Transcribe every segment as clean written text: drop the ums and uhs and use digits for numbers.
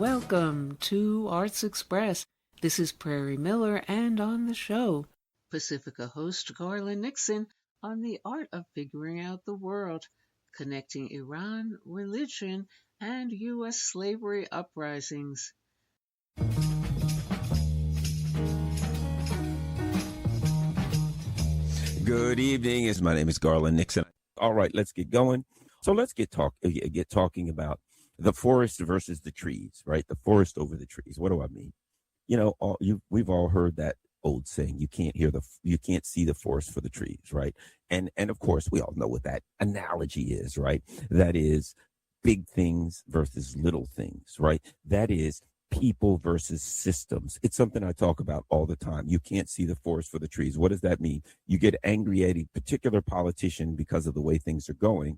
Welcome to Arts Express. This is Prairie Miller, and on the show, Pacifica host Garland Nixon on the art of figuring out the world, connecting Iran, religion, and U.S. slavery uprisings. Good evening. My name is Garland Nixon. All right, let's get going. So let's get talking about the forest versus the trees, right? The forest over the trees. What do I mean? You know, we've all heard that old saying: you can't see the forest for the trees, right? And of course, we all know what that analogy is, right? That is big things versus little things, right? That is people versus systems. It's something I talk about all the time. You can't see the forest for the trees. What does that mean? You get angry at a particular politician because of the way things are going,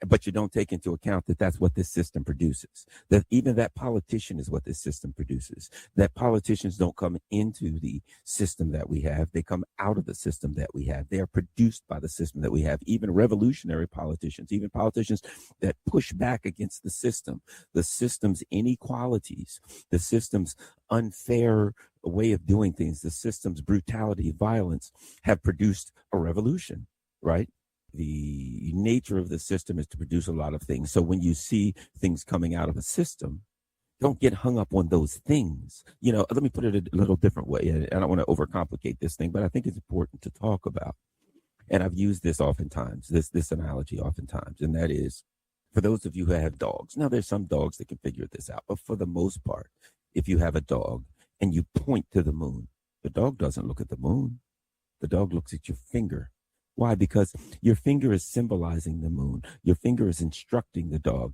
but you don't take into account that that's what this system produces. That even that politician is what this system produces. That politicians don't come into the system that we have. They come out of the system that we have. They are produced by the system that we have. Even revolutionary politicians, even politicians that push back against the system's inequalities, the system's unfair way of doing things, the system's brutality, violence, have produced a revolution, right? The nature of the system is to produce a lot of things. So when you see things coming out of a system, don't get hung up on those things. You know, let me put it a little different way. I don't want to overcomplicate this thing, but I think it's important to talk about. And I've used this oftentimes, this analogy oftentimes, and that is for those of you who have dogs. Now, there's some dogs that can figure this out, but for the most part, if you have a dog and you point to the moon, the dog doesn't look at the moon. The dog looks at your finger. Why? Because your finger is symbolizing the moon. Your finger is instructing the dog.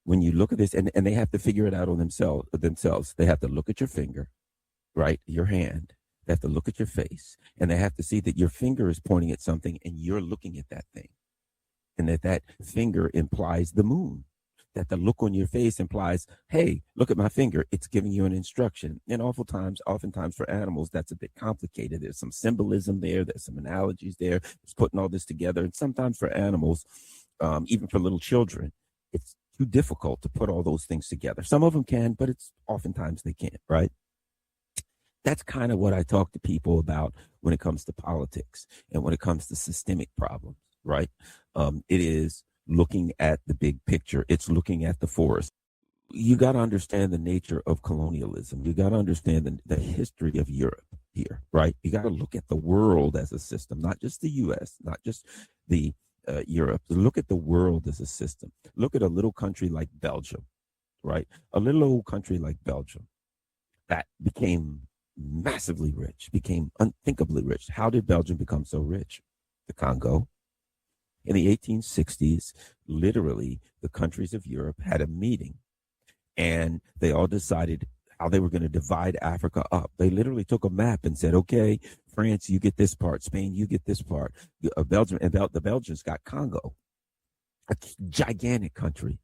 When you look at this, and they have to figure it out on themselves. They have to look at your finger, right? Your hand. They have to look at your face, and they have to see that your finger is pointing at something and you're looking at that thing. And that finger implies the moon. That the look on your face implies, hey, look at my finger. It's giving you an instruction. And oftentimes for animals, that's a bit complicated. There's some symbolism there. There's some analogies there. It's putting all this together. And sometimes for animals, even for little children, it's too difficult to put all those things together. Some of them can, but it's oftentimes they can't, right? That's kind of what I talk to people about when it comes to politics and when it comes to systemic problems, right? It is looking at the big picture. It's looking at the forest. You got to understand the nature of colonialism. You got to understand the history of Europe here, right? You got to look at the world as a system, not just the U.S., not just the Europe. Look at the world as a system. Look at a little country like Belgium, right? A little old country like Belgium that became massively rich, became unthinkably rich. How did Belgium become so rich? The Congo. In the 1860s, literally, the countries of Europe had a meeting, and they all decided how they were going to divide Africa up. They literally took a map and said, okay, France, you get this part. Spain, you get this part. Belgium, and the Belgians got Congo, a gigantic country,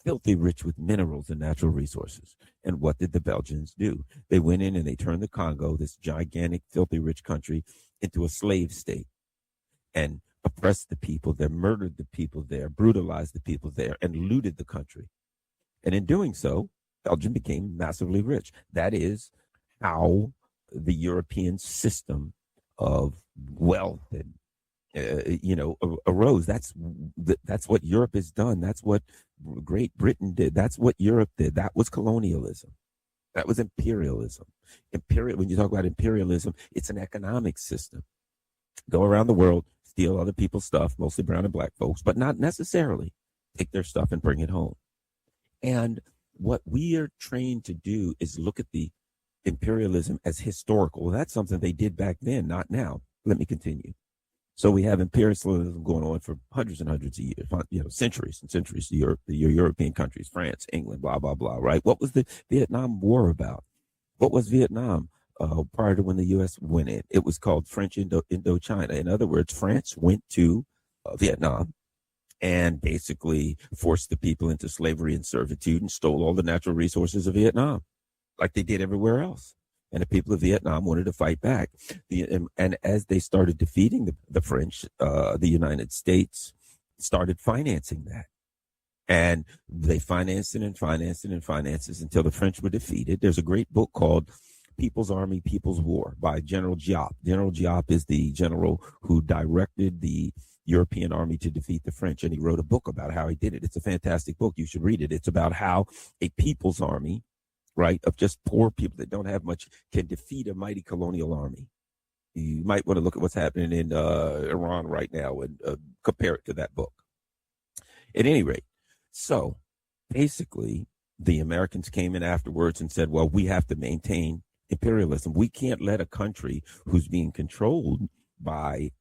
filthy rich with minerals and natural resources. And what did the Belgians do? They went in and they turned the Congo, this gigantic, filthy rich country, into a slave state. And oppressed the people there, murdered the people there, brutalized the people there, and looted the country. And in doing so, Belgium became massively rich. That is how the European system of wealth and arose. That's what Europe has done. That's what Great Britain did. That's what Europe did. That was colonialism. That was imperialism. When you talk about imperialism, it's an economic system. Go around the world, steal other people's stuff, mostly brown and black folks, but not necessarily take their stuff and bring it home. And what we are trained to do is look at the imperialism as historical. Well, that's something they did back then, not now. Let me continue. So we have imperialism going on for hundreds and hundreds of years, centuries and centuries. The European countries, France, England, blah, blah, blah, right? What was the Vietnam War about? What was Vietnam? Prior to when the U.S. went in. It was called French Indochina. In other words, France went to Vietnam and basically forced the people into slavery and servitude and stole all the natural resources of Vietnam, like they did everywhere else. And the people of Vietnam wanted to fight back. And as they started defeating the French, the United States started financing that. And they financed it and financed it and financed it until the French were defeated. There's a great book called People's Army, People's War by General Diop. General Diop is the general who directed the European army to defeat the French, and he wrote a book about how he did it. It's a fantastic book. You should read it. It's about how a people's army, right, of just poor people that don't have much can defeat a mighty colonial army. You might want to look at what's happening in Iran right now and compare it to that book. At any rate, so basically, the Americans came in afterwards and said, well, we have to maintain imperialism. We can't let a country who's being controlled by,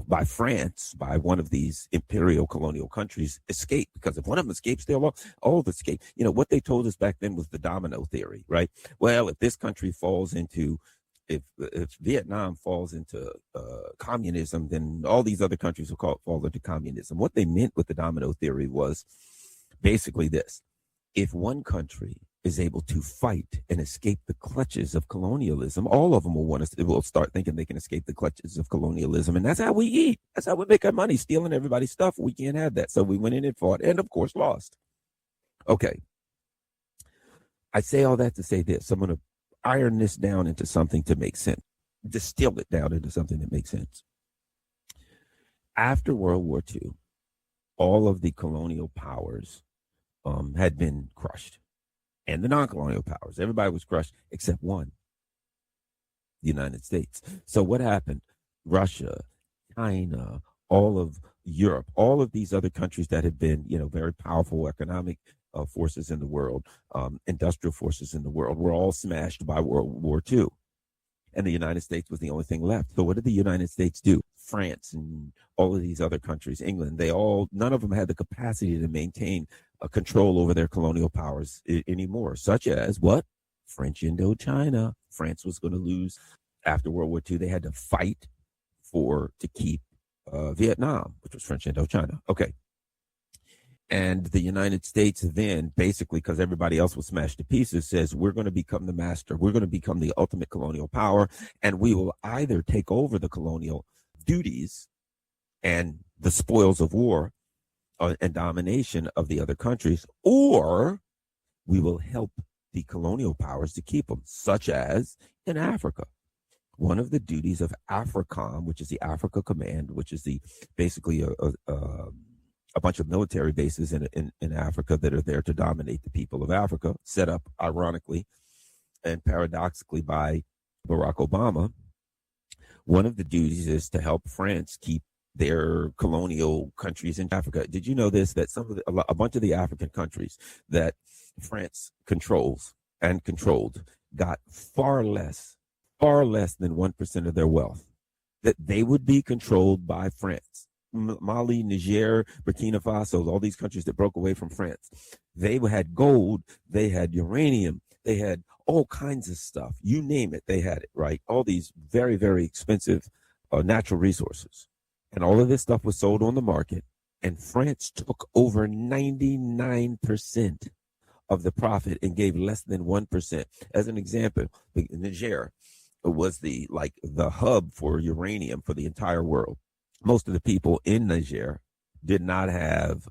by France, by one of these imperial colonial countries, escape, because if one of them escapes, they'll all escape. What they told us back then was the domino theory, right? Well, if this country falls into, if Vietnam falls into communism, then all these other countries will fall into communism. What they meant with the domino theory was basically this: if one country is able to fight and escape the clutches of colonialism, all of them will start thinking they can escape the clutches of colonialism. And that's how we eat. That's how we make our money, stealing everybody's stuff. We can't have that. So we went in and fought and, of course, lost. Okay. I say all that to say this. I'm going to iron this down into something to make sense, distill it down into something that makes sense. After World War II, all of the colonial powers had been crushed. And the non-colonial powers, everybody was crushed except one, the United States. So what happened? Russia, China, all of Europe, all of these other countries that had been, very powerful economic forces in the world, industrial forces in the world, were all smashed by World War II. And the United States was the only thing left. So what did the United States do? France and all of these other countries, England, none of them had the capacity to maintain a control over their colonial powers anymore, such as what? French Indochina. France was going to lose after World War II. They had to fight to keep Vietnam, which was French Indochina. Okay. And the United States then, basically, because everybody else was smashed to pieces, says, we're going to become the master. We're going to become the ultimate colonial power. And we will either take over the colonial duties and the spoils of war and domination of the other countries, or we will help the colonial powers to keep them, such as in Africa. One of the duties of AFRICOM, which is the Africa Command, which is basically a bunch of military bases in Africa that are there to dominate the people of Africa, set up ironically and paradoxically by Barack Obama. One of the duties is to help France keep their colonial countries in Africa. Did you know this, that a bunch of the African countries that France controls and controlled got far less than 1% of their wealth, that they would be controlled by France? Mali, Niger, Burkina Faso, all these countries that broke away from France, they had gold, they had uranium, they had all kinds of stuff. You name it, they had it, right? All these very, very expensive natural resources. And all of this stuff was sold on the market. And France took over 99% of the profit and gave less than 1%. As an example, Niger was the hub for uranium for the entire world. Most of the people in Niger did not have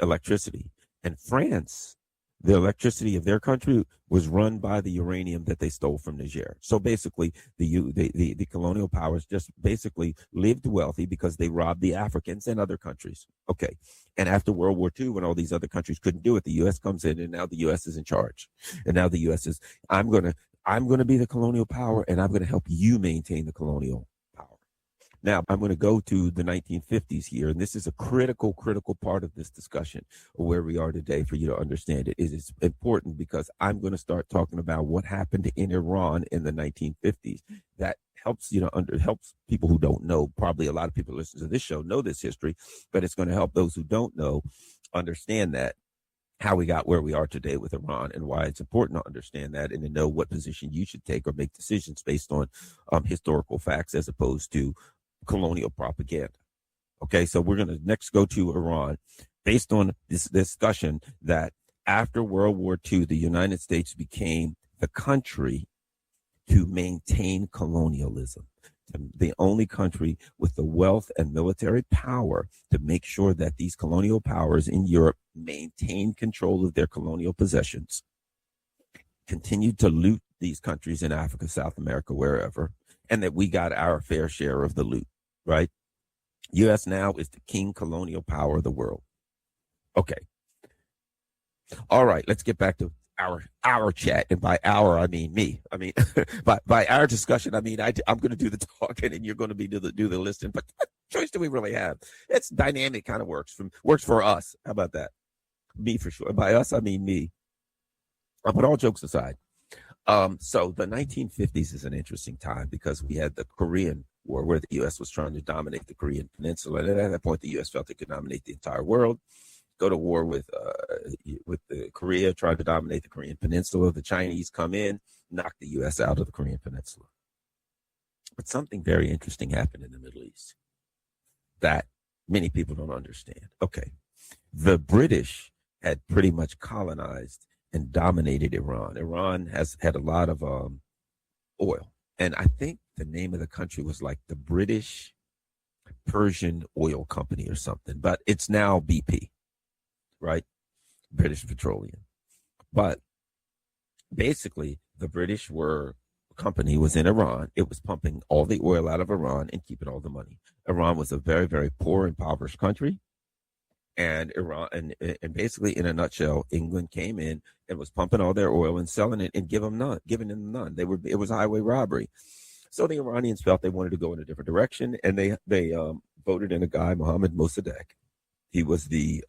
electricity. And France, the electricity of their country was run by the uranium that they stole from Niger. So basically, the colonial powers just basically lived wealthy because they robbed the Africans and other countries. Okay. And after World War II, when all these other countries couldn't do it, the U.S. comes in, and now the U.S. is in charge. And now the U.S. is, I'm going to be the colonial power, and I'm going to help you maintain the colonial power. Now, I'm going to go to the 1950s here, and this is a critical part of this discussion of where we are today for you to understand it. It is important because I'm going to start talking about what happened in Iran in the 1950s. That helps helps people who don't know. Probably a lot of people who listen to this show know this history, but it's going to help those who don't know understand that, how we got where we are today with Iran, and why it's important to understand that and to know what position you should take or make decisions based on historical facts as opposed to colonial propaganda. Okay, so we're going to next go to Iran based on this discussion that after World War II, the United States became the country to maintain colonialism, the only country with the wealth and military power to make sure that these colonial powers in Europe maintain control of their colonial possessions, continued to loot these countries in Africa, South America, wherever, and that we got our fair share of the loot, right? U.S. now is the king colonial power of the world. Okay. All right, let's get back to our chat, and by our I mean me. I mean by our discussion, I mean I'm going to do the talking and you're going to do the listening. But what choice do we really have? It's dynamic, kind of works for us. How about that? Me for sure. By us, I mean me. But all jokes aside, so the 1950s is an interesting time because we had the Korean War, where the U.S. was trying to dominate the Korean Peninsula, and at that point, the U.S. felt it could dominate the entire world. Go to war with the Korea, try to dominate the Korean Peninsula. The Chinese come in, knock the U.S. out of the Korean Peninsula. But something very interesting happened in the Middle East that many people don't understand. Okay, the British had pretty much colonized and dominated Iran. Iran has had a lot of oil, and I think the name of the country was like the British Persian Oil Company or something, but it's now BP. Right? British Petroleum. But basically, the British company was in Iran. It was pumping all the oil out of Iran and keeping all the money. Iran was a very, very poor, impoverished country. And Iran, and basically, in a nutshell, England came in and was pumping all their oil and selling it and giving them none. It was highway robbery. So the Iranians felt they wanted to go in a different direction, and they voted in a guy, Mohammad Mossadegh. He was the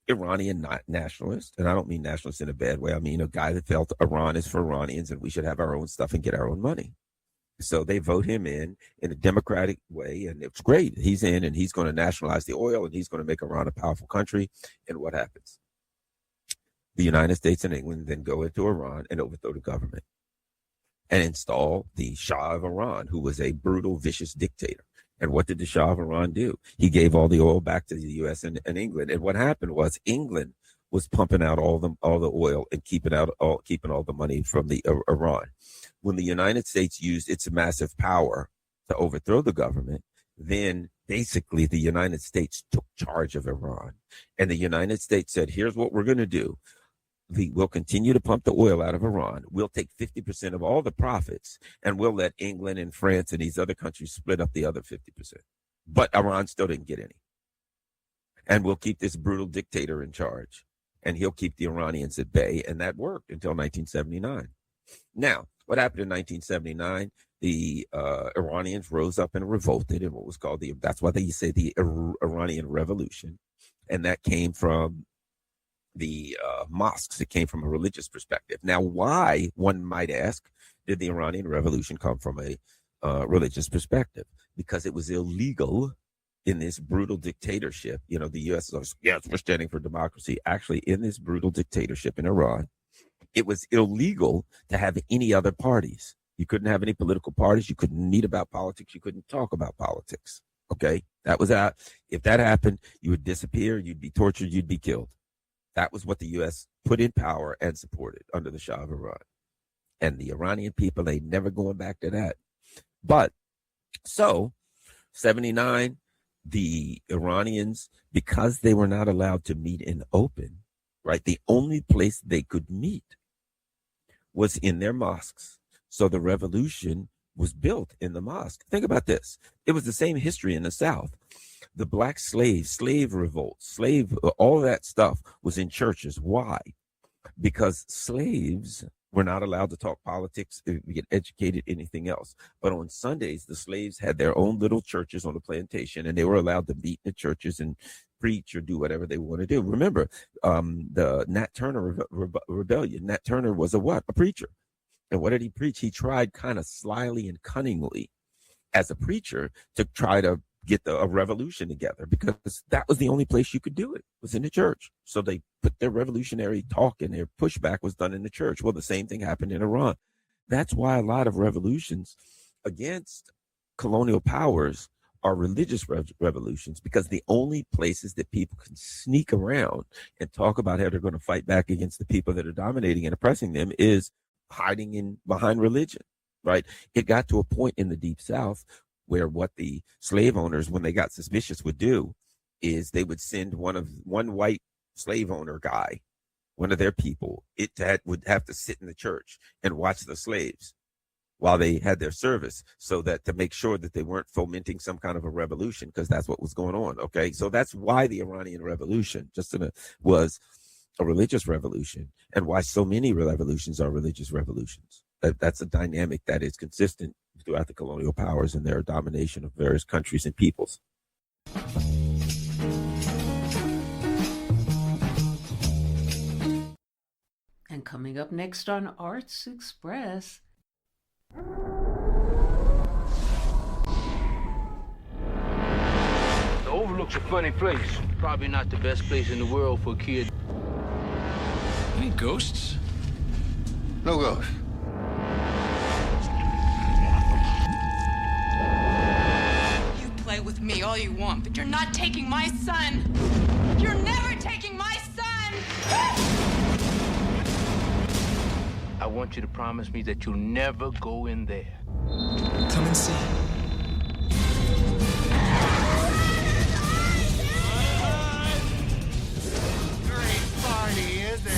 Iranian nationalist, and I don't mean nationalist in a bad way. I mean a guy that felt Iran is for Iranians and we should have our own stuff and get our own money. So they vote him in a democratic way, and it's great. He's in, and he's going to nationalize the oil, and he's going to make Iran a powerful country. And what happens? The United States and England then go into Iran and overthrow the government and install the Shah of Iran, who was a brutal, vicious dictator. And what did the Shah of Iran do? He gave all the oil back to the U.S. and England. And what happened was England was pumping out all the oil and keeping all the money from the Iran. When the United States used its massive power to overthrow the government, then basically the United States took charge of Iran. And the United States said, here's what we're going to do. We'll continue to pump the oil out of Iran. We'll take 50% of all the profits, and we'll let England and France and these other countries split up the other 50%. But Iran still didn't get any. And we'll keep this brutal dictator in charge, and he'll keep the Iranians at bay. And that worked until 1979. Now, what happened in 1979? The Iranians rose up and revolted in what was called that's why they say the Iranian Revolution. And that came from the mosques. It came from a religious perspective. Now, why, one might ask, did the Iranian Revolution come from a religious perspective? Because it was illegal in this brutal dictatorship. You know, the U.S. is, yes, we're standing for democracy. Actually, in this brutal dictatorship in Iran, it was illegal to have any other parties. You couldn't have any political parties. You couldn't meet about politics. You couldn't talk about politics. Okay? That was out. If that happened, you would disappear. You'd be tortured. You'd be killed. That was what the U.S. put in power and supported under the Shah of Iran. And the Iranian people ain't never going back to that. But, so, 79, the Iranians, because they were not allowed to meet in open, right, the only place they could meet was in their mosques. So the revolution was built in the mosque. Think about this. It was the same history in the South. The black slave revolt, all that stuff was in churches. Why? Because slaves were not allowed to talk politics, get educated, anything else. But on Sundays, the slaves had their own little churches on the plantation, and they were allowed to meet in the churches and preach or do whatever they want to do. Remember, the Nat Turner rebellion. Nat Turner was a preacher. And what did he preach? He tried kind of slyly and cunningly as a preacher to try to get a revolution together, because that was the only place you could do it, was in the church. So they put their revolutionary talk and their pushback was done in the church. Well, the same thing happened in Iran. That's why a lot of revolutions against colonial powers are religious revolutions, because the only places that people can sneak around and talk about how they're going to fight back against the people that are dominating and oppressing them is hiding behind religion. right? It got to a point in the Deep South where what the slave owners, when they got suspicious, would do is they would send one white slave owner guy, one of their people, would have to sit in the church and watch the slaves while they had their service, so that to make sure that they weren't fomenting some kind of a revolution, because that's what was going on. Okay, so that's why the Iranian Revolution was a religious revolution, and why so many revolutions are religious revolutions. That's a dynamic that is consistent throughout the colonial powers and their domination of various countries and peoples. And coming up next on Arts Express. The Overlook's a funny place. Probably not the best place in the world for a kid. Any ghosts? No ghosts. You play with me all you want, but you're not taking my son. You're never taking my son! I want you to promise me that you'll never go in there. Come and see. Great party, isn't it?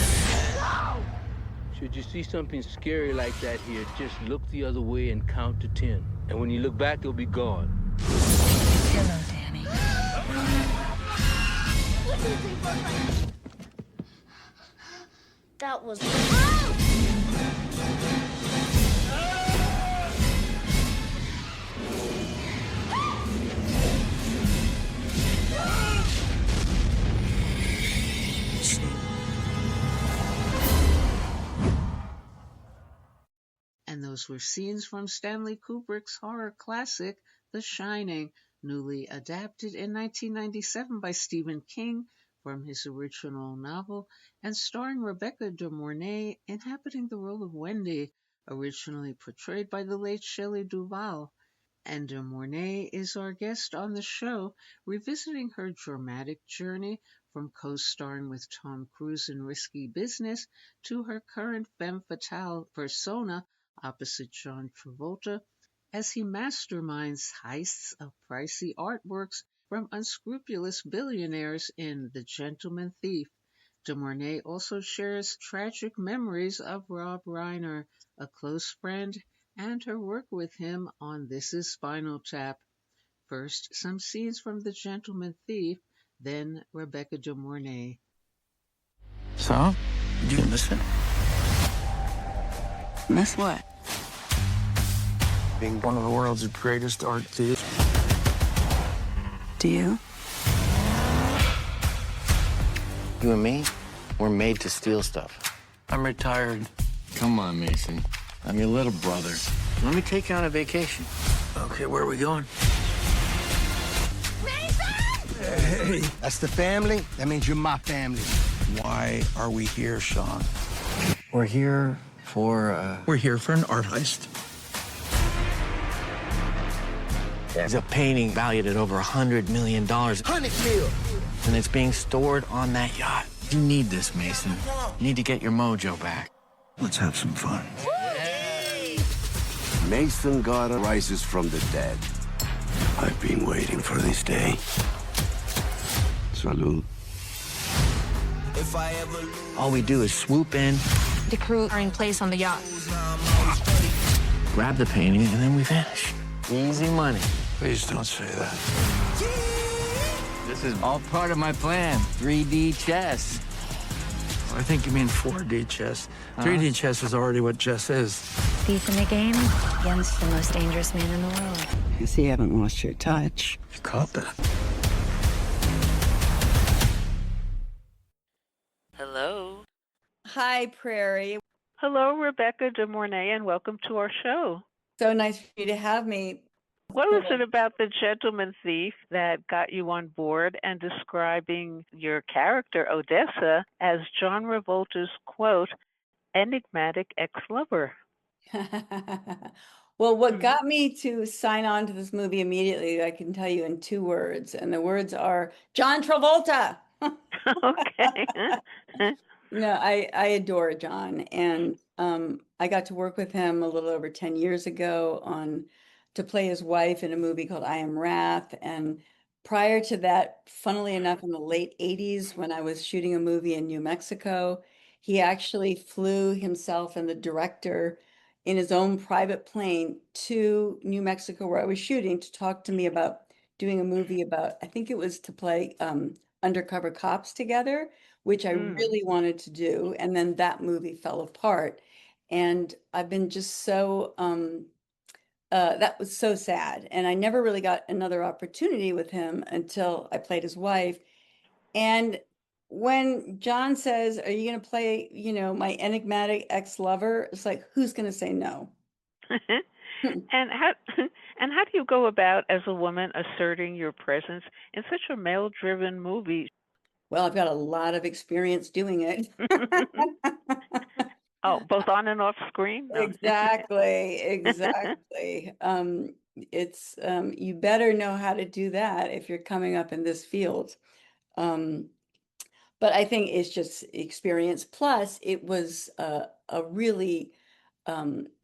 Should you see something scary like that here, just look the other way and count to 10. And when you look back, it'll be gone. Hello, Danny. That was... And those were scenes from Stanley Kubrick's horror classic, The Shining, newly adapted in 1997 by Stephen King from his original novel, and starring Rebecca de Mornay inhabiting the role of Wendy, originally portrayed by the late Shelley Duvall. And de Mornay is our guest on the show, revisiting her dramatic journey from co-starring with Tom Cruise in Risky Business to her current femme fatale persona opposite John Travolta, as he masterminds heists of pricey artworks from unscrupulous billionaires in The Gentleman Thief. De Mornay also shares tragic memories of Rob Reiner, a close friend, and her work with him on This Is Spinal Tap. First, some scenes from The Gentleman Thief, then Rebecca de Mornay. So, did you miss it? Miss what? Being one of the world's greatest art thieves. Do you? You and me, we're made to steal stuff. I'm retired. Come on, Mason. I'm your little brother. Let me take you on a vacation. Okay, where are we going? Hey, that's the family. That means you're my family. Why are we here, Sean? We're here for, We're here for an art heist. There's a painting valued at over $100 million. 100 mil. And it's being stored on that yacht. You need this, Mason. You need to get your mojo back. Let's have some fun. Mason Garda rises from the dead. I've been waiting for this day. Salud. All we do is swoop in, The crew are in place on the yacht. grab the painting, and then we vanish. Easy money. Please don't say that. This is all part of my plan. 3D chess. I think you mean 4D chess. 3D chess is already what chess is. Thief in the game against the most dangerous man in the world. I see you haven't lost your touch. You caught that. Hello. Hi, Prairie. Hello, Rebecca de Mornay, and welcome to our show. So nice for you to have me. What was it about The Gentleman Thief that got you on board and describing your character, Odessa, as John Travolta's, quote, enigmatic ex-lover? Well, what got me to sign on to this movie immediately, I can tell you in 2 words, and the words are John Travolta. Okay. No, I adore John, and I got to work with him a little over 10 years ago to play his wife in a movie called I Am Wrath. And prior to that, funnily enough, in the late 80s, when I was shooting a movie in New Mexico, he actually flew himself and the director in his own private plane to New Mexico, where I was shooting, to talk to me about doing a movie about, I think it was to play undercover cops together, which I really wanted to do. And then that movie fell apart. And I've been just so, that was so sad. And I never really got another opportunity with him until I played his wife. And when John says, "Are you going to play, my enigmatic ex-lover?" It's like, who's going to say no? And how and how do you go about as a woman asserting your presence in such a male-driven movie? Well, I've got a lot of experience doing it. Oh, both on and off screen? No. Exactly, exactly. It's you better know how to do that if you're coming up in this field. Um, but I think it's just experience. Plus, it was a really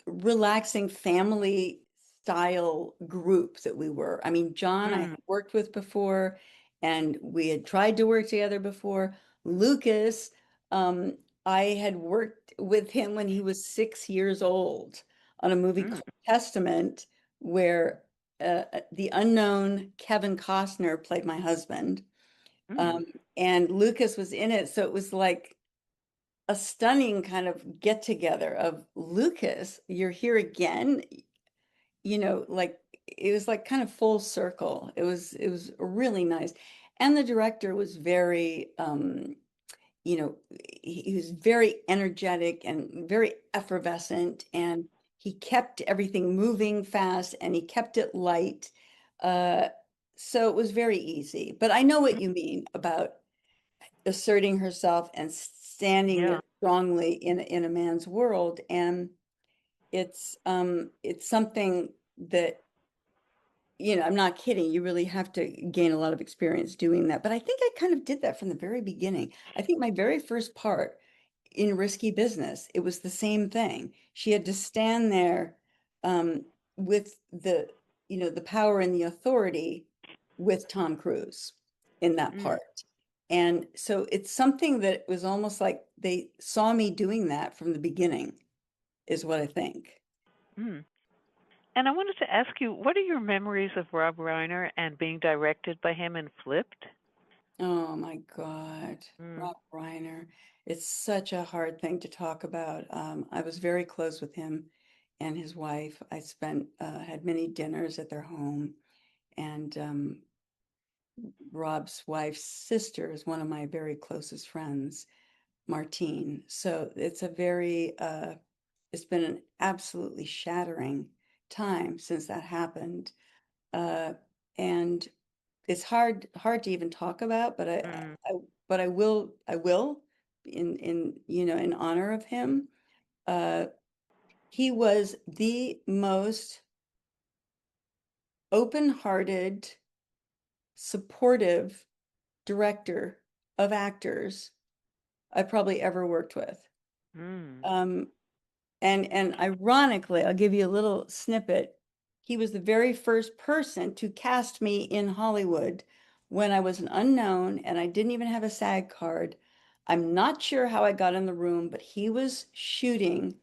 relaxing family style group that we were. I mean, John, I had worked with before, and we had tried to work together before. Lucas, I had worked with him when he was 6 years old on a movie called Testament, where the unknown Kevin Costner played my husband. And Lucas was in it. So it was like a stunning kind of get together of, Lucas, you're here again. Like it was like kind of full circle. It was really nice. And the director was very, he was very energetic and very effervescent, and he kept everything moving fast and he kept it light. So it was very easy. But I know what you mean about asserting herself and standing there strongly in a man's world. And it's something that, I'm not kidding. You really have to gain a lot of experience doing that. But I think I kind of did that from the very beginning. I think my very first part in Risky Business, it was the same thing. She had to stand there with the power and the authority with Tom Cruise in that part. And so it's something that was almost like they saw me doing that from the beginning, is what I think. And I wanted to ask you, what are your memories of Rob Reiner and being directed by him in Flipped? Oh my God, Rob Reiner. It's such a hard thing to talk about. I was very close with him and his wife. I had many dinners at their home, and Rob's wife's sister is one of my very closest friends, Martine. So it's it's been an absolutely shattering time since that happened. And it's hard to even talk about, but I will in honor of him. He was the most open-hearted, supportive director of actors I probably ever worked with. And ironically, I'll give you a little snippet. He was the very first person to cast me in Hollywood when I was an unknown and I didn't even have a SAG card. I'm not sure how I got in the room, but he was shooting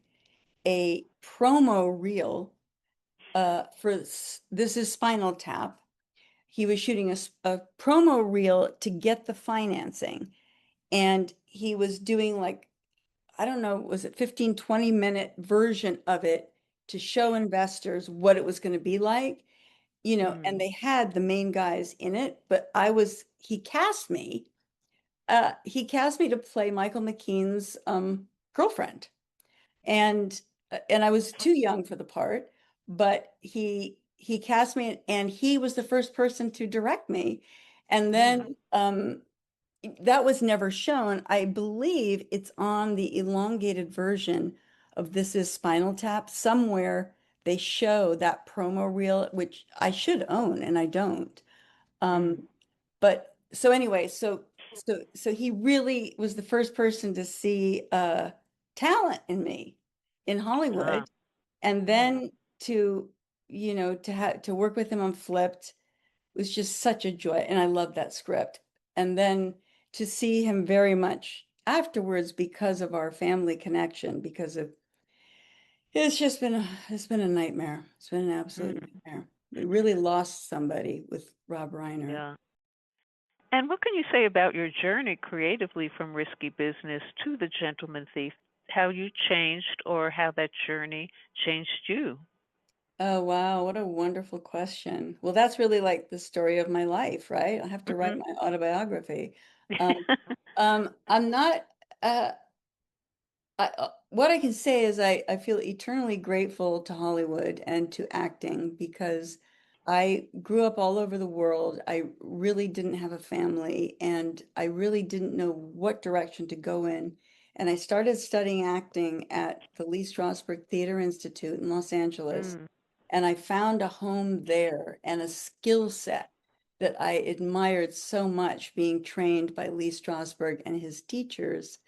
a promo reel for This Is Spinal Tap. He was shooting a promo reel to get the financing. And he was doing, like, I don't know, was it 15, 20-minute version of it to show investors what it was going to be like, and they had the main guys in it, but he cast me to play Michael McKean's girlfriend. And I was too young for the part, but he cast me, and he was the first person to direct me. And then that was never shown. I believe it's on the elongated version of This Is Spinal Tap. Somewhere they show that promo reel, which I should own, and I don't. But so anyway, so he really was the first person to see talent in me. in Hollywood. And then to, to work with him on Flipped was just such a joy. And I love that script. And then to see him very much afterwards because of our family connection, because of it's been a nightmare. It's been an absolute nightmare. We really lost somebody with Rob Reiner. Yeah. And what can you say about your journey creatively from Risky Business to The Gentleman Thief? How you changed or how that journey changed you? Oh, wow. What a wonderful question. Well, that's really like the story of my life, right? I have to write my autobiography. I'm not, what I can say is I feel eternally grateful to Hollywood and to acting because I grew up all over the world. I really didn't have a family and I really didn't know what direction to go in. And I started studying acting at the Lee Strasberg Theater Institute in Los Angeles. And I found a home there and a skill set that I admired so much being trained by Lee Strasberg and his teachers.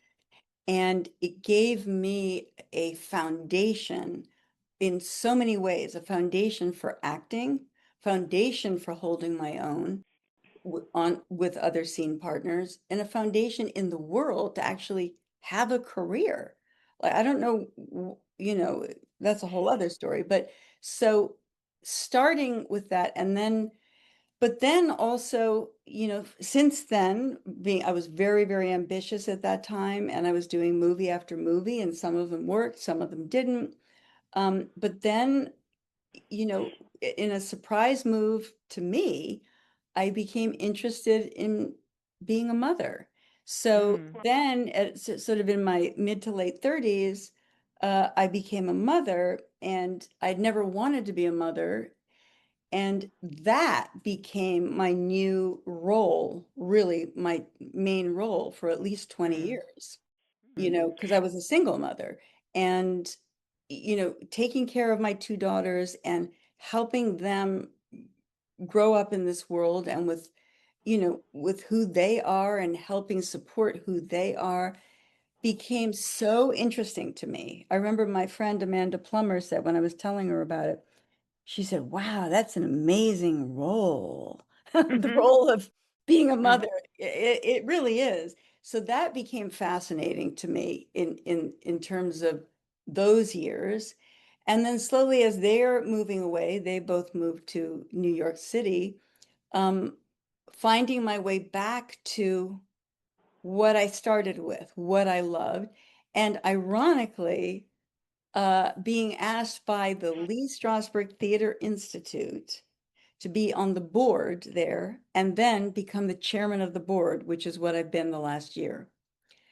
And it gave me a foundation in so many ways, a foundation for acting, foundation for holding my own with other scene partners, and a foundation in the world to actually have a career. Like, I don't know, that's a whole other story. But so starting with that, and then but then also, since then, I was very, very ambitious at that time, and I was doing movie after movie, and some of them worked, some of them didn't. But then, in a surprise move to me, I became interested in being a mother. So then, sort of in my mid to late 30s, I became a mother, and I'd never wanted to be a mother. And that became my new role, really my main role for at least 20 years, because I was a single mother. And, taking care of my two daughters and helping them grow up in this world and with who they are and helping support who they are became so interesting to me. I remember my friend Amanda Plummer said when I was telling her about it, she said, wow, that's an amazing role. The role of being a mother. It really is. So that became fascinating to me in terms of those years. And then slowly as they're moving away, they both moved to New York City, finding my way back to what I started with, what I loved. And ironically, being asked by the Lee Strasberg Theater Institute to be on the board there and then become the chairman of the board, which is what I've been the last year.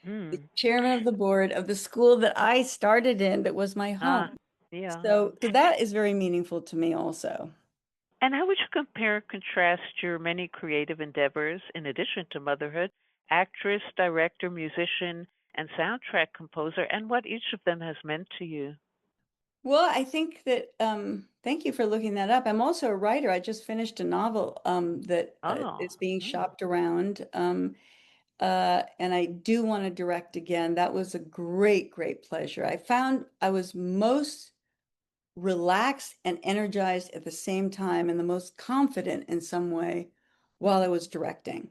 The chairman of the board of the school that I started in, that was my home. Yeah. So that is very meaningful to me also. And how would you compare and contrast your many creative endeavors in addition to motherhood, actress, director, musician, and soundtrack composer, and what each of them has meant to you? Well, I think that thank you for looking that up. I'm also a writer. I just finished a novel that is being shopped around. And I do want to direct again. That was a great, great pleasure. I found I was most relaxed and energized at the same time and the most confident in some way while I was directing.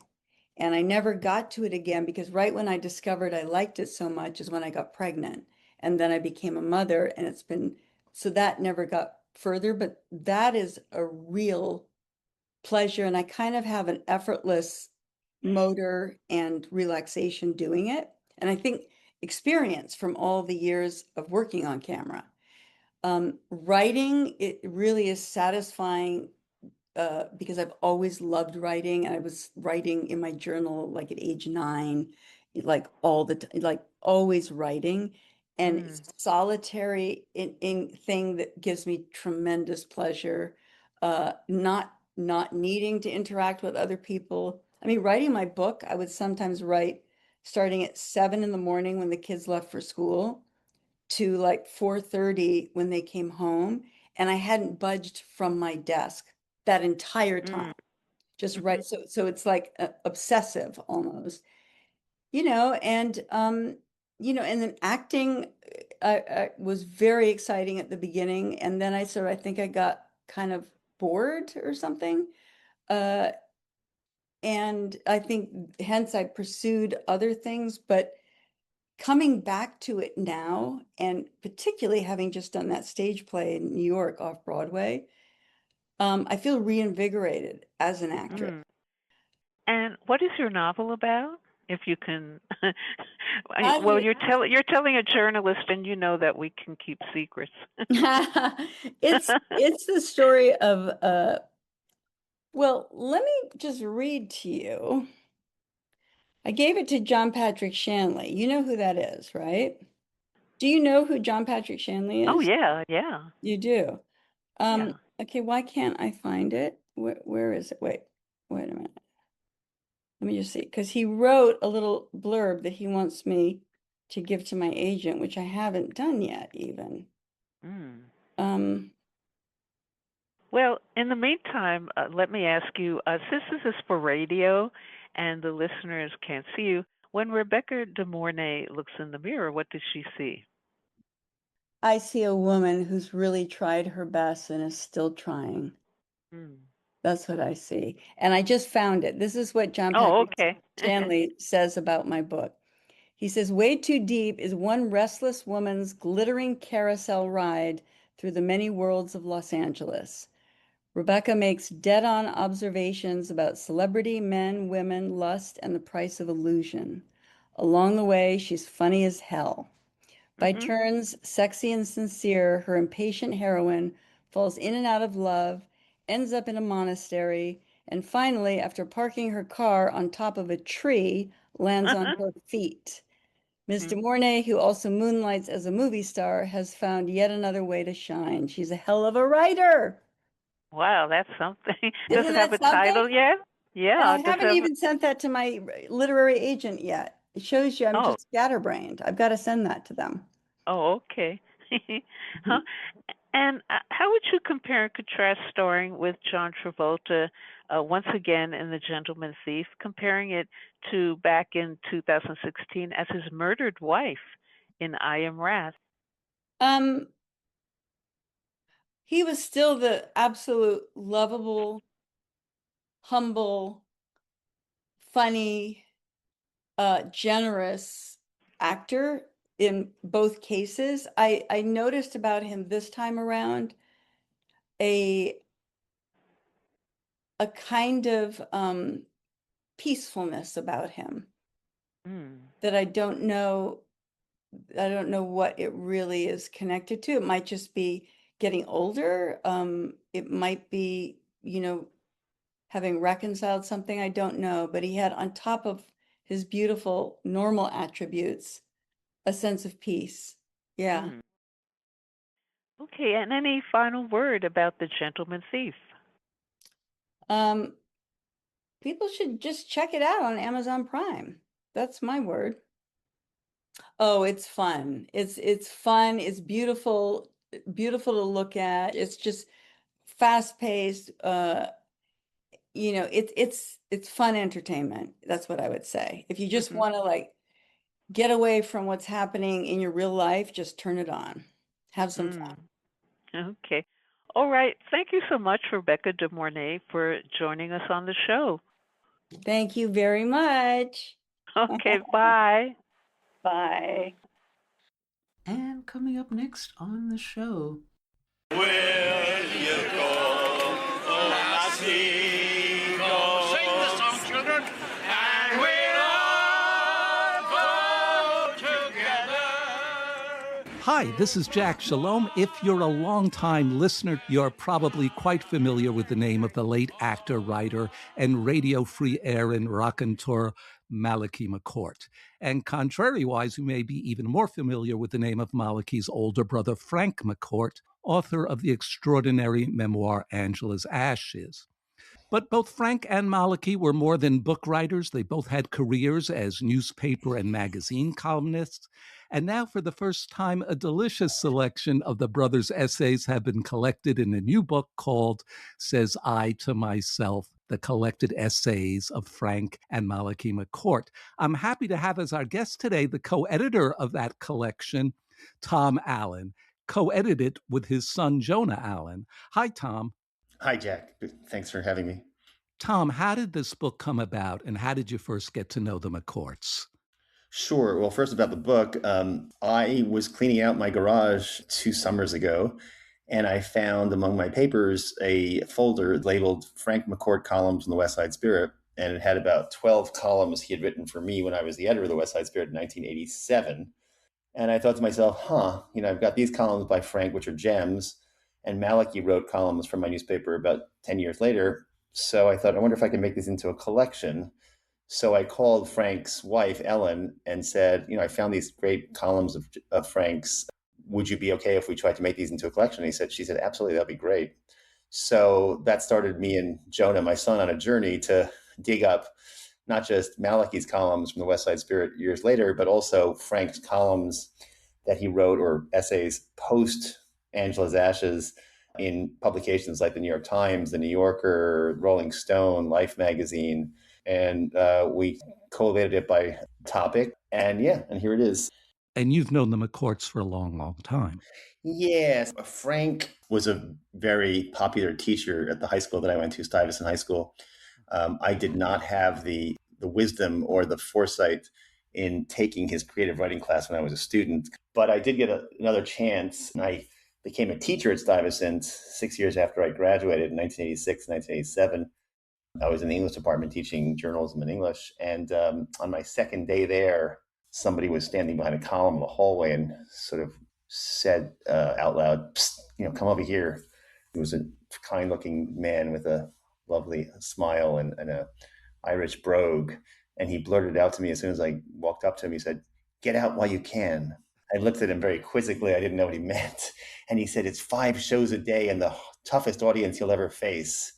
And I never got to it again because right when I discovered I liked it so much is when I got pregnant. And then I became a mother, and so that never got further, but that is a real pleasure. And I kind of have an effortless motor and relaxation doing it. And I think experience from all the years of working on camera. Writing, it really is satisfying because I've always loved writing, and I was writing in my journal like at age 9, like all the time, like always writing. And it's a solitary thing that gives me tremendous pleasure. Not needing to interact with other people. I mean, writing my book, I would sometimes write starting at 7 in the morning when the kids left for school to like 4:30 when they came home, and I hadn't budged from my desk that entire time. Just right. So it's like obsessive almost, and and then acting, I was very exciting at the beginning, and then I think I got kind of bored or something. And I think hence I pursued other things, but coming back to it now, and particularly having just done that stage play in New York off Broadway, I feel reinvigorated as an actress. Mm. And what is your novel about? If you can, well, you're telling a journalist, and you know that we can keep secrets. It's the story of well, let me just read to you. I gave it to John Patrick Shanley. You know who that is, right? Do you know who John Patrick Shanley is? Oh yeah, yeah. You do. Yeah. Okay, why can't I find it? Where is it? Wait a minute. Let me just see, because he wrote a little blurb that he wants me to give to my agent, which I haven't done yet, even. Well, in the meantime, let me ask you, since this is for radio and the listeners can't see you, when Rebecca de Mornay looks in the mirror, what does she see? I see a woman who's really tried her best and is still trying. That's what I see. And I just found it. This is what John Patrick Shanley says about my book. He says, "Way Too Deep is one restless woman's glittering carousel ride through the many worlds of Los Angeles. Rebecca makes dead-on observations about celebrity, men, women, lust, and the price of illusion. Along the way, she's funny as hell. By turns, sexy and sincere, her impatient heroine falls in and out of love, ends up in a monastery, and finally, after parking her car on top of a tree, lands on her feet. Ms. de Mornay, who also moonlights as a movie star, has found yet another way to shine. She's a hell of a writer." Wow, that's something. Does Isn't it have that a title yet? Yeah. And I haven't even sent that to my literary agent yet. It shows you I'm just scatterbrained. I've got to send that to them. Oh, okay. Huh? And how would you compare and contrast starring with John Travolta once again in The Gentleman Thief, comparing it to back in 2016 as his murdered wife in I Am Wrath? He was still the absolute lovable, humble, funny, generous actor in both cases. I noticed about him this time around a kind of peacefulness about him that I don't know what it really is connected to. It might just be getting older. It might be, having reconciled something, I don't know, but he had, on top of his beautiful normal attributes, a sense of peace. Yeah. Okay, and any final word about The Gentleman Thief? People should just check it out on Amazon Prime. That's my word. Oh, it's fun. It's fun. It's beautiful to look at. It's just fast-paced. It's fun entertainment. That's what I would say. If you just want to get away from what's happening in your real life, just turn it on. Have some fun. Okay. All right. Thank you so much, Rebecca de Mornay, for joining us on the show. Thank you very much. Okay, bye. Bye. And coming up next on the show. Will you go, Osasco? Sing the song, children, and we'll all go together. Hi, this is Jack Shalom. If you're a longtime listener, you're probably quite familiar with the name of the late actor, writer, and Radio Free Air and raconteur Malachy McCourt. And contrariwise, you may be even more familiar with the name of Malachy's older brother, Frank McCourt, author of the extraordinary memoir Angela's Ashes. But both Frank and Malachy were more than book writers. They both had careers as newspaper and magazine columnists. And now, for the first time, a delicious selection of the brothers' essays have been collected in a new book called Says I to Myself, the collected essays of Frank and Malachy McCourt. I'm happy to have as our guest today the co-editor of that collection, Tom Allon, co-edited with his son, Jonah Allon. Hi, Tom. Hi, Jack. Thanks for having me. Tom, how did this book come about, and how did you first get to know the McCourts? Sure. Well, first about the book, I was cleaning out my garage 2 summers ago, and I found among my papers a folder labeled Frank McCourt Columns in the West Side Spirit, and it had about 12 columns he had written for me when I was the editor of the West Side Spirit in 1987. And I thought to myself, I've got these columns by Frank, which are gems, and Malachy wrote columns for my newspaper about 10 years later. So I thought, I wonder if I can make these into a collection. So I called Frank's wife, Ellen, and said, I found these great columns of Frank's. Would you be okay if we tried to make these into a collection? And she said, absolutely, that'd be great. So that started me and Jonah, my son, on a journey to dig up not just Malachy's columns from the West Side Spirit years later, but also Frank's columns that he wrote or essays post Angela's Ashes in publications like the New York Times, the New Yorker, Rolling Stone, Life magazine. And we collated it by topic. And here it is. And you've known the McCourts for a long, long time. Yes. Frank was a very popular teacher at the high school that I went to, Stuyvesant High School. I did not have the wisdom or the foresight in taking his creative writing class when I was a student, but I did get another chance. I became a teacher at Stuyvesant 6 years after I graduated in 1986, 1987. I was in the English department teaching journalism and English. And on my second day there, somebody was standing behind a column in the hallway and sort of said out loud, "Psst, come over here." He was a kind-looking man with a lovely smile and a Irish brogue. And he blurted out to me as soon as I walked up to him, he said, "Get out while you can." I looked at him very quizzically. I didn't know what he meant. And he said, "It's 5 shows a day and the toughest audience you'll ever face."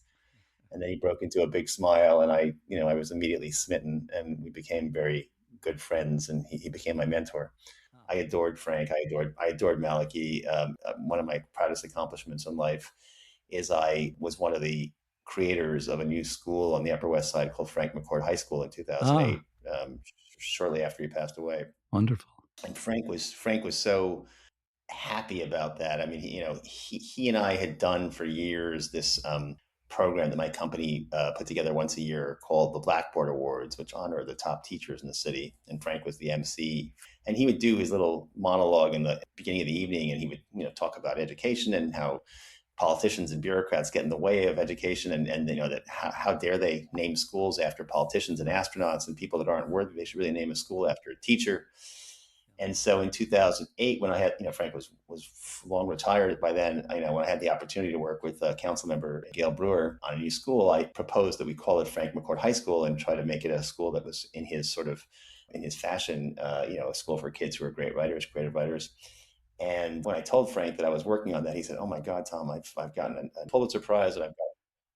And then he broke into a big smile, and I was immediately smitten, and we became very good friends, and he became my mentor. I adored Frank. I adored Malachy. One of my proudest accomplishments in life is I was one of the creators of a new school on the Upper West Side called Frank McCourt High School in 2008, shortly after he passed away. Wonderful. And Frank was so happy about that. I mean, he and I had done for years this program that my company put together once a year called the Blackboard Awards, which honor the top teachers in the city. And Frank was the MC. And he would do his little monologue in the beginning of the evening, and he would talk about education and how politicians and bureaucrats get in the way of education, and that how dare they name schools after politicians and astronauts and people that aren't worthy. They should really name a school after a teacher. And so in 2008, when I had, Frank was long retired by then, when I had the opportunity to work with council member Gail Brewer on a new school, I proposed that we call it Frank McCourt High School and try to make it a school that was in his fashion, a school for kids who are great writers, creative writers. And when I told Frank that I was working on that, he said, "Oh my God, Tom, I've gotten a Pulitzer Prize and I've got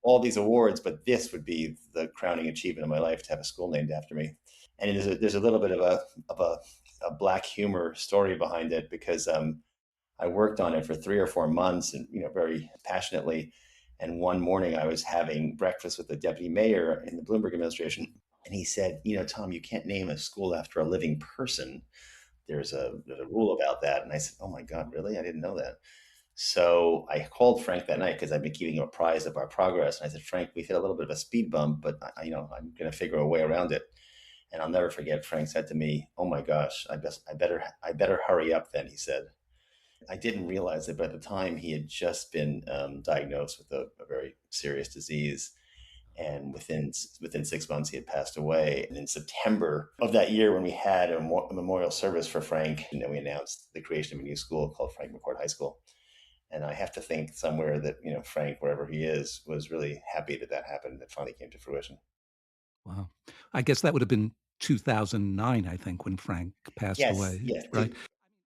all these awards, but this would be the crowning achievement of my life to have a school named after me." And there's a little bit of a black humor story behind it, because I worked on it for 3 or 4 months and very passionately. And one morning I was having breakfast with the deputy mayor in the Bloomberg administration, and he said, "Tom, you can't name a school after a living person. There's a rule about that." And I said, "Oh my God, really? I didn't know that." So I called Frank that night because I'd been keeping him apprised of our progress. And I said, "Frank, we've hit a little bit of a speed bump, but I'm going to figure a way around it." And I'll never forget, Frank said to me, "Oh my gosh, I better hurry up then," he said. I didn't realize that by the time he had just been diagnosed with a very serious disease. And within 6 months, he had passed away. And in September of that year, when we had a memorial service for Frank, and then we announced the creation of a new school called Frank McCourt High School. And I have to think somewhere that, Frank, wherever he is, was really happy that happened, that finally came to fruition. Wow. I guess that would have been 2009, I think, when Frank passed away. Yes. Right.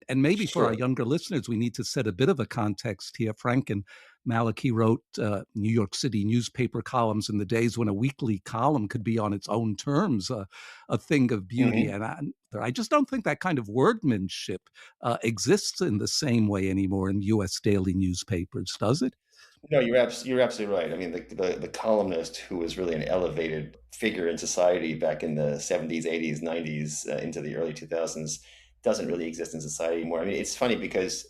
And maybe for our Sure. younger listeners, we need to set a bit of a context here. Frank and Malachy wrote New York City newspaper columns in the days when a weekly column could be on its own terms a thing of beauty. Mm-hmm. And I just don't think that kind of workmanship exists in the same way anymore in U.S. daily newspapers, does it? No, you're absolutely right. I mean, the columnist who was really an elevated figure in society back in the 70s, 80s, 90s, into the early 2000s, doesn't really exist in society anymore. I mean, it's funny because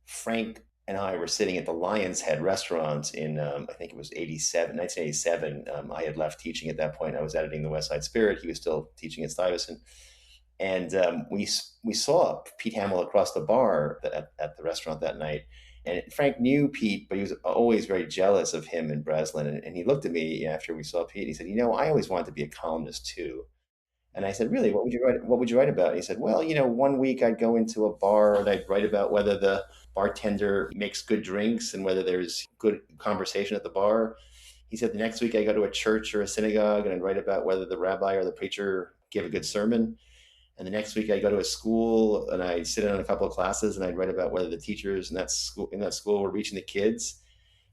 Frank and I were sitting at the Lion's Head restaurant in, I think it was 1987. I had left teaching at that point. I was editing the West Side Spirit. He was still teaching at Stuyvesant. And we saw Pete Hamill across the bar at the restaurant that night. And Frank knew Pete, but he was always very jealous of him in Breslin. And he looked at me after we saw Pete. And he said, I always wanted to be a columnist too. And I said, really, what would you write? What would you write about? And he said, well, one week I'd go into a bar and I'd write about whether the bartender makes good drinks and whether there's good conversation at the bar. He said, the next week I go to a church or a synagogue and I'd write about whether the rabbi or the preacher give a good sermon. And the next week I go to a school and I'd sit in on a couple of classes and I'd write about whether the teachers in that school were reaching the kids.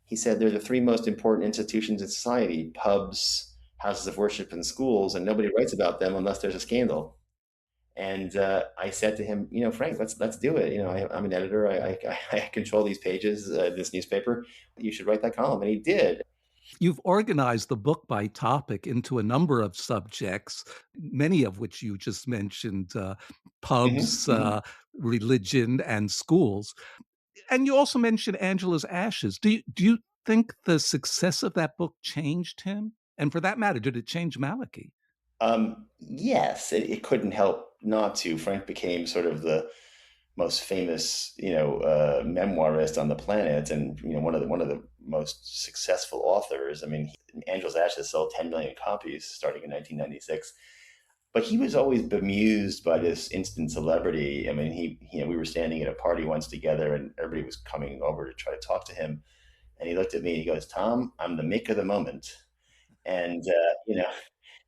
He said, they're the three most important institutions in society: pubs, houses of worship, and schools, and nobody writes about them unless there's a scandal. And I said to him, Frank, let's do it. I'm an editor. I control these pages, this newspaper. You should write that column. And he did. You've organized the book by topic into a number of subjects, many of which you just mentioned, pubs, religion, and schools. And you also mentioned Angela's Ashes. Do you think the success of that book changed him? And for that matter, did it change Malachy? Yes, it couldn't help not to. Frank became sort of the most famous, memoirist on the planet, and one of the most successful authors. I mean, Angela's Ashes sold 10 million copies starting in 1996. But he was always bemused by this instant celebrity. I mean, we were standing at a party once together, and everybody was coming over to try to talk to him. And he looked at me and he goes, "Tom, I'm the make of the moment." And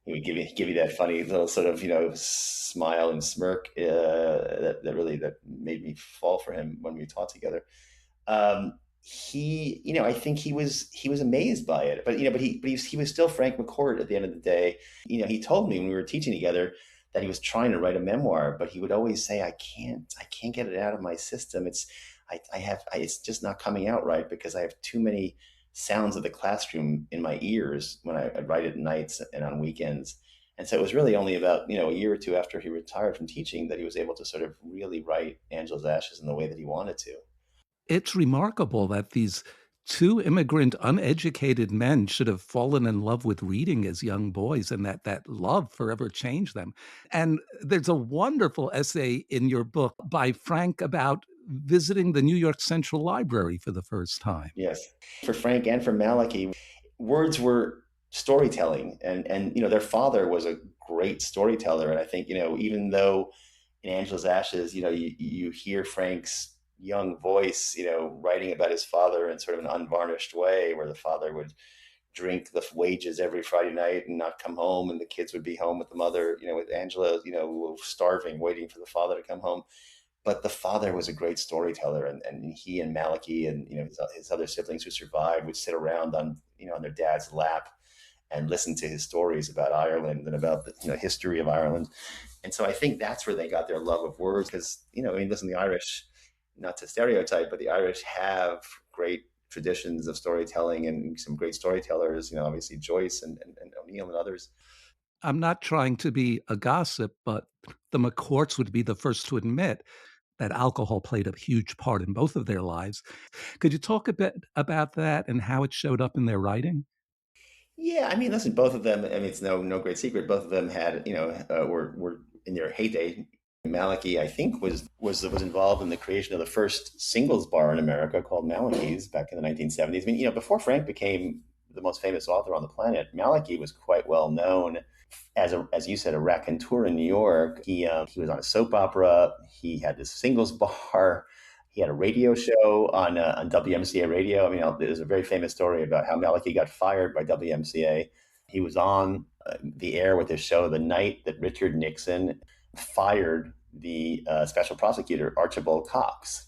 he would give you that funny little sort of smile and smirk that made me fall for him when we talked together. I think he was amazed by it, but he was still Frank McCourt at the end of the day. He told me when we were teaching together that he was trying to write a memoir, but he would always say, I can't get it out of my system. It's just not coming out right because I have too many sounds of the classroom in my ears when I write at nights and on weekends. And so it was really only about, a year or two after he retired from teaching that he was able to sort of really write Angela's Ashes in the way that he wanted to. It's remarkable that these two immigrant, uneducated men should have fallen in love with reading as young boys, and that love forever changed them. And there's a wonderful essay in your book by Frank about visiting the New York Central Library for the first time. Yes. For Frank and for Malachy, words were storytelling. And their father was a great storyteller. And I think, even though in Angela's Ashes, you hear Frank's young voice, writing about his father in sort of an unvarnished way, where the father would drink the wages every Friday night and not come home, and the kids would be home with the mother, with Angela, starving, waiting for the father to come home. But the father was a great storyteller, and he and Malachy and his other siblings who survived would sit around on their dad's lap and listen to his stories about Ireland and about the history of Ireland. And so I think that's where they got their love of words, because listen, the Irish, not to stereotype, but the Irish have great traditions of storytelling and some great storytellers. Obviously Joyce and O'Neill and others. I'm not trying to be a gossip, but the McCourts would be the first to admit that alcohol played a huge part in both of their lives. Could you talk a bit about that and how it showed up in their writing? Yeah, I mean, listen, both of them, it's no great secret. Both of them had, were in their heyday. Malachy, I think, was involved in the creation of the first singles bar in America called Malachy's back in the 1970s. I mean, before Frank became the most famous author on the planet, Malachy was quite well known as you said, a raconteur in New York. He was on a soap opera. He had this singles bar. He had a radio show on WMCA radio. I mean, there's a very famous story about how Malachy got fired by WMCA. He was on the air with his show the night that Richard Nixon fired the special prosecutor, Archibald Cox.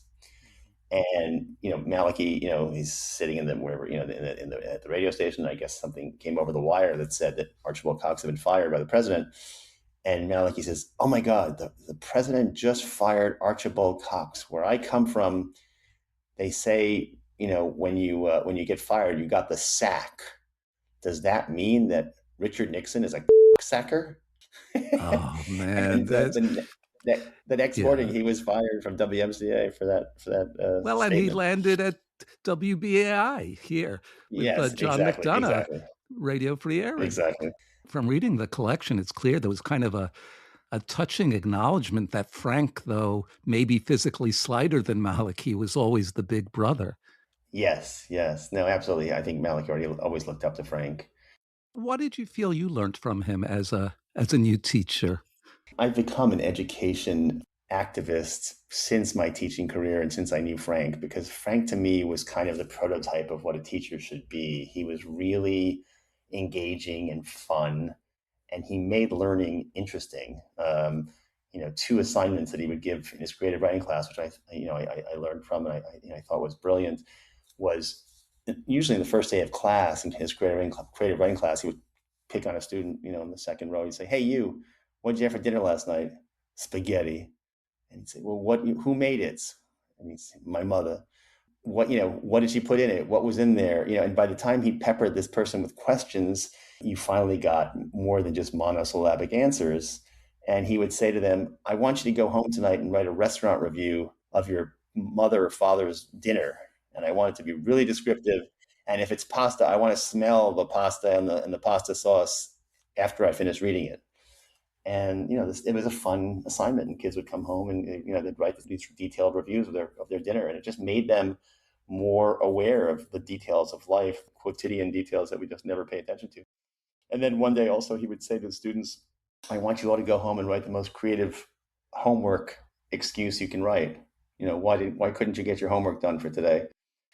And, Malachy, he's sitting in the, wherever, at the radio station. I guess something came over the wire that said that Archibald Cox had been fired by the president. And Malachy says, "Oh my God, the president just fired Archibald Cox. Where I come from, they say, when you get fired, you got the sack. Does that mean that Richard Nixon is a sacker?" Oh man, The next morning, he was fired from WMCA for that well, and he statement. landed at WBAI here with Yes, John McDonough, exactly. Radio Free Aaron. Exactly. From reading the collection, it's clear there was kind of a touching acknowledgement that Frank, though maybe physically slighter than Malachy, was always the big brother. Yes. No, absolutely. I think Malachy always looked up to Frank. What did you feel you learned from him as a new teacher? I've become an education activist since my teaching career and since I knew Frank, because Frank to me was kind of the prototype of what a teacher should be. He was really engaging and fun, and he made learning interesting. 2 assignments that he would give in his creative writing class, which I learned from and I thought was brilliant, was usually in the first day of class in his creative writing class, he would pick on a student, in the second row. He'd say, "Hey, you, what did you have for dinner last night?" "Spaghetti." And he'd say, "Well, who made it?" And he'd say, "My mother." What did she put in it? What was in there? And by the time he peppered this person with questions, you finally got more than just monosyllabic answers. And he would say to them, "I want you to go home tonight and write a restaurant review of your mother or father's dinner. And I want it to be really descriptive. And if it's pasta, I want to smell the pasta and the pasta sauce after I finish reading it." And it was a fun assignment, and kids would come home and they'd write these detailed reviews of their dinner, and it just made them more aware of the details of life, quotidian details that we just never pay attention to. And then one day also he would say to the students, "I want you all to go home and write the most creative homework excuse you can write. Why couldn't you get your homework done for today?"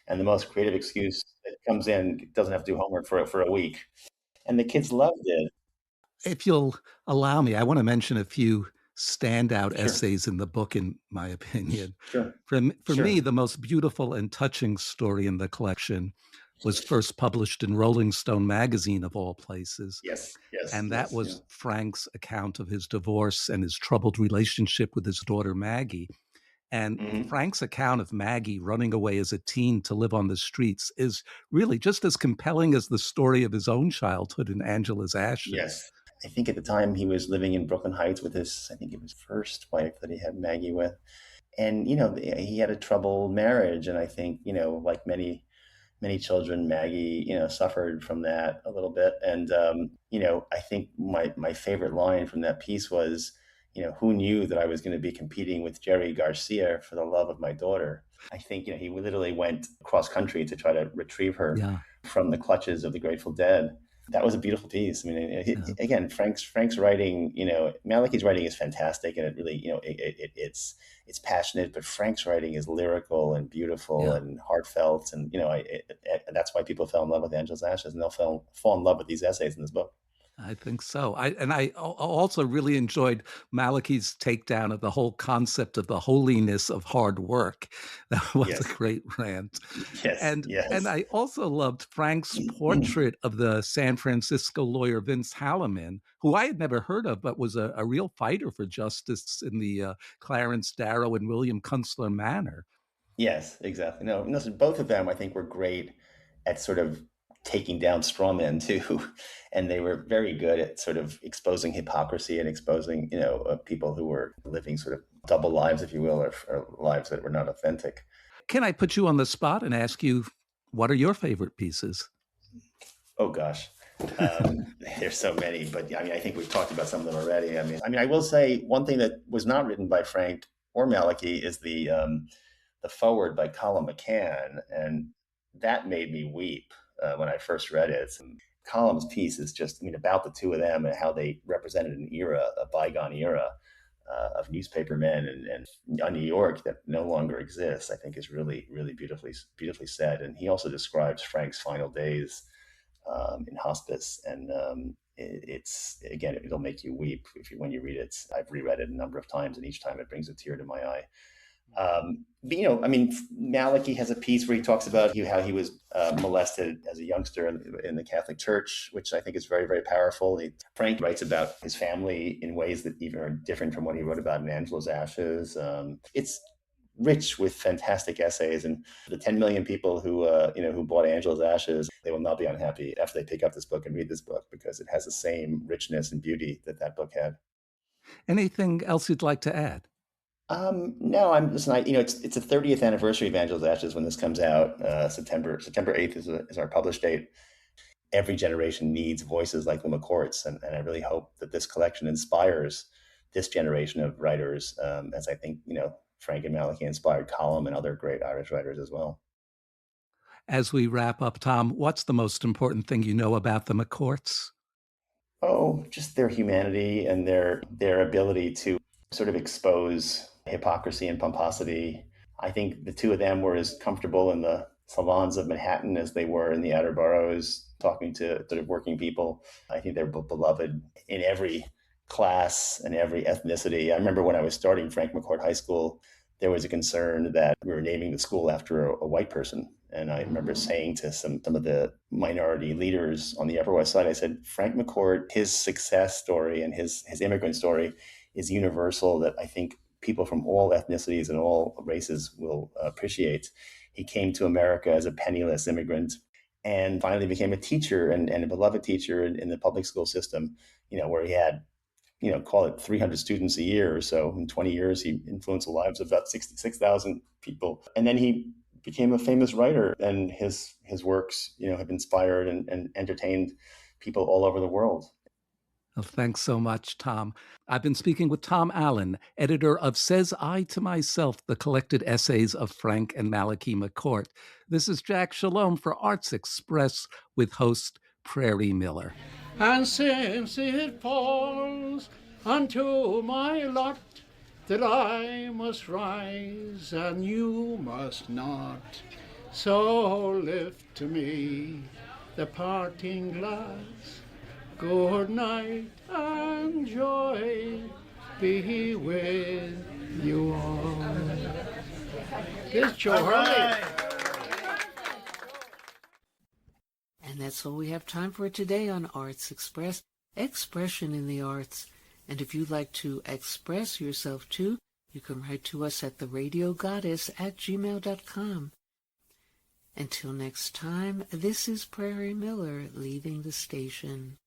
And the most creative excuse that comes in doesn't have to do homework for a week. And the kids loved it. If you'll allow me, I want to mention a few standout essays in the book, in my opinion. Sure. For me, the most beautiful and touching story in the collection was first published in Rolling Stone magazine, of all places. Yes. And that was Frank's account of his divorce and his troubled relationship with his daughter, Maggie. And Frank's account of Maggie running away as a teen to live on the streets is really just as compelling as the story of his own childhood in Angela's Ashes. Yes. I think at the time he was living in Brooklyn Heights with his first wife that he had Maggie with. And, he had a troubled marriage. And I think, like many children, Maggie, suffered from that a little bit. And, I think my favorite line from that piece was, "Who knew that I was going to be competing with Jerry Garcia for the love of my daughter?" I think, he literally went cross country to try to retrieve her from the clutches of the Grateful Dead. That was a beautiful piece. I mean, again, Frank's writing, Malachy's writing is fantastic, and it really, it's passionate, but Frank's writing is lyrical and beautiful and heartfelt, and that's why people fell in love with Angela's Ashes, and they'll fall in love with these essays in this book. I think so. I also really enjoyed Malachy's takedown of the whole concept of the holiness of hard work. That was a great rant. And I also loved Frank's portrait of the San Francisco lawyer Vince Halliman, who I had never heard of, but was a real fighter for justice in the Clarence Darrow and William Kunstler manner. Yes, exactly. No, listen, both of them I think were great at sort of taking down straw men too, and they were very good at sort of exposing hypocrisy and exposing people who were living sort of double lives, if you will, or lives that were not authentic. Can I put you on the spot and ask you, what are your favorite pieces? Oh gosh, there's so many, but I think we've talked about some of them already. I will say one thing that was not written by Frank or Malachy is the foreword by Colin McCann, and that made me weep when I first read it. Colin's piece is just, about the two of them and how they represented an era, a bygone era of newspaper men and a New York that no longer exists, I think is really, really beautifully said. And he also describes Frank's final days in hospice. And it'll make you weep when you read it. I've reread it a number of times, and each time it brings a tear to my eye. Malachy has a piece where he talks about how he was molested as a youngster in the Catholic Church, which I think is very, very powerful. Frank writes about his family in ways that even are different from what he wrote about in Angela's Ashes. It's rich with fantastic essays, and the 10 million people who bought Angela's Ashes, they will not be unhappy after they pick up this book and read this book, because it has the same richness and beauty that book had. Anything else you'd like to add? No, it's a 30th anniversary of Angela's Ashes when this comes out. September 8th is our publish date. Every generation needs voices like the McCourts, and I really hope that this collection inspires this generation of writers, as I think, Frank and Malachy inspired Colum and other great Irish writers as well. As we wrap up, Tom, what's the most important thing you know about the McCourts? Oh, just their humanity and their ability to sort of expose hypocrisy and pomposity. I think the two of them were as comfortable in the salons of Manhattan as they were in the outer boroughs, talking to sort of working people. I think they're beloved in every class and every ethnicity. I remember when I was starting Frank McCourt High School, there was a concern that we were naming the school after a white person. And I remember saying to some of the minority leaders on the Upper West Side, I said, Frank McCourt, his success story and his immigrant story is universal, that I think people from all ethnicities and all races will appreciate. He came to America as a penniless immigrant and finally became a teacher and a beloved teacher in the public school system, where he had, call it 300 students a year or so. In 20 years, he influenced the lives of about 66,000 people. And then he became a famous writer, and his works, have inspired and entertained people all over the world. Well, thanks so much, Tom. I've been speaking with Tom Allon, editor of Says I to Myself, the collected essays of Frank and Malachy McCourt. This is Jack Shalom for Arts Express with host Prairie Miller. And since it falls unto my lot that I must rise and you must not, so lift to me the parting glass. Good night and joy be with you all. This Joe Hurley. And that's all we have time for today on Arts Express, Expression in the Arts. And if you'd like to express yourself too, you can write to us at theradiogoddess@gmail.com. Until next time, this is Prairie Miller leaving the station.